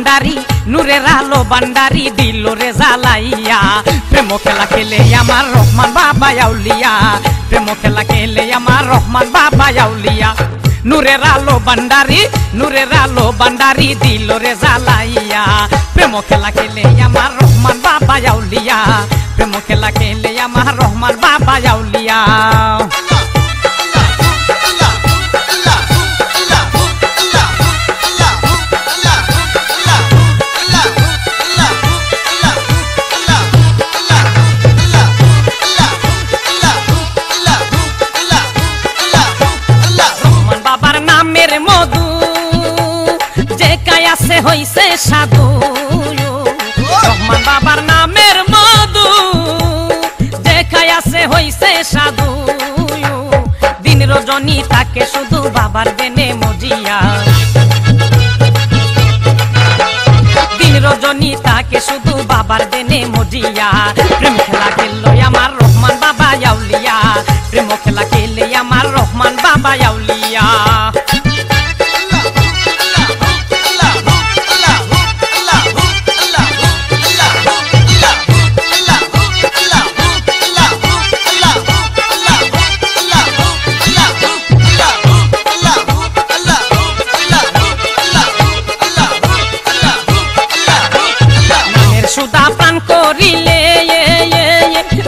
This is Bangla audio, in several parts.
ভান্ডারি নূরের আলো ভান্ডারি দিল রে জ্বালাইয়া প্রেম খেলা খেলে আমার রহমান বাবা আউলিয়া প্রেম খেলা খেলে আমার রহমান বাবা আউলিয়া নূরের আলো ভান্ডারি দিল রে জ্বালাইয়া প্রেম খেলা খেলে আমার রহমান বাবা আউলিয়া প্রেম খেলা খেলে আমার রহমান বাবা আউলিয়া হইছে সাধু রহমান বাবার নামের মধু দেখায় আছে হইছে সাধু দিন রজনী তাকে শুধু বাবার দেনে মজিয়া দিন রজনী তাকে শুধু বাবার দেনে মজিয়া প্রেম খেলা খেললো আমার রহমান বাবা আউলিয়া প্রেম খেলা খেলে আমার রহমান বাবা আউলিয়া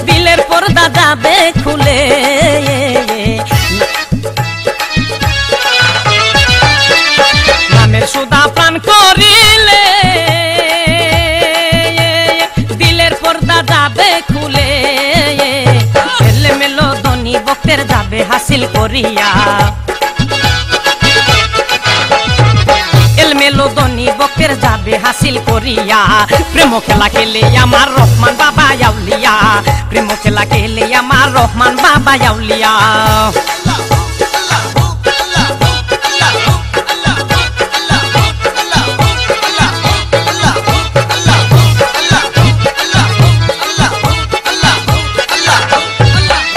দিলের পর্দা যাবে খুলে নামের সুদা পান করিলে দিলের পর্দা যাবে খুলে এলোমেলো ধনী ভক্তের যাবে হাসিল করিয়া এলমেলো ধনী ভক্তের যাবে হাসিল করিয়া প্রেম খেলা খেলে আমার রহমান বাবা আউলিয়া প্রেম খেলা খেলে আমার রহমান বাবা আউলিয়া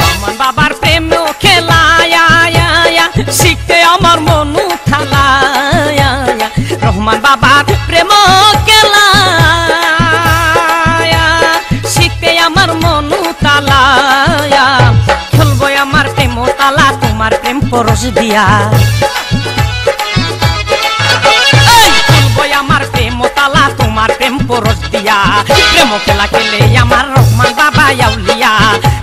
রহমান বাবার প্রেম খেলা শিখতে আমার মন উঠালা রহমান বাবার প্রেম খেলা শিখতে আমার মন তালা খেলবো আমার প্রেম তালা তোমার প্রেম পরশ দিয়া খেলবো আমার প্রেম তালা তোমার প্রেম পরশ দিয়া প্রেম খেলা খেলে আমার রহমান বাবা আউলিয়া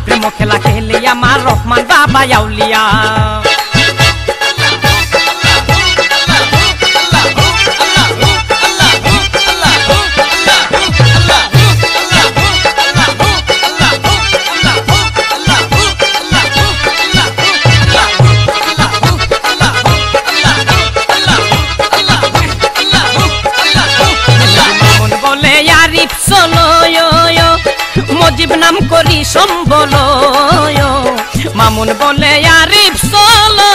প্রেম খেলা খেলে আমার রহমান বাবা আউলিয়া মজিব নাম করি সম্বল মামুন বলে আরিফ চলো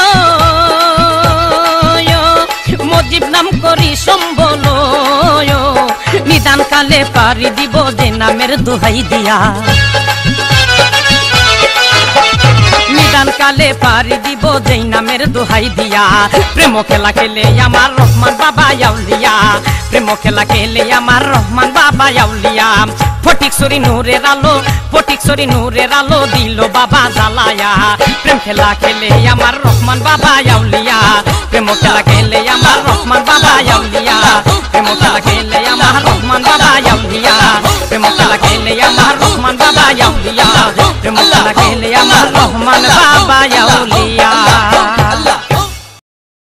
মজিব নাম করি সম্বল নিদান কালে পারি দিব যে নামের দোহাই দিয়া নিদান কালে পারি দিব যে নামের দোহাই দিয়া প্রেম খেলা খেলে আমার রহমান বাবা আউলিয়া প্রেম খেলা খেলে আমার রহমান বাবা আউলিয়া ফটিকছড়ি নূরের আলো দিল বাবা জ্বালায়া প্রেম খেলা খেলে আমার রহমান বাবা আউলিয়া প্রেম খেলা খেলে আমার রহমান বাবা আউলিয়া প্রেম খেলা খেলে আমার রহমান বাবা আউলিয়া প্রেম খেলা খেলে আমার রহমান বাবা আউলিয়া প্রেম খেলা খেলে আমার রহমান বাবা আউলিয়া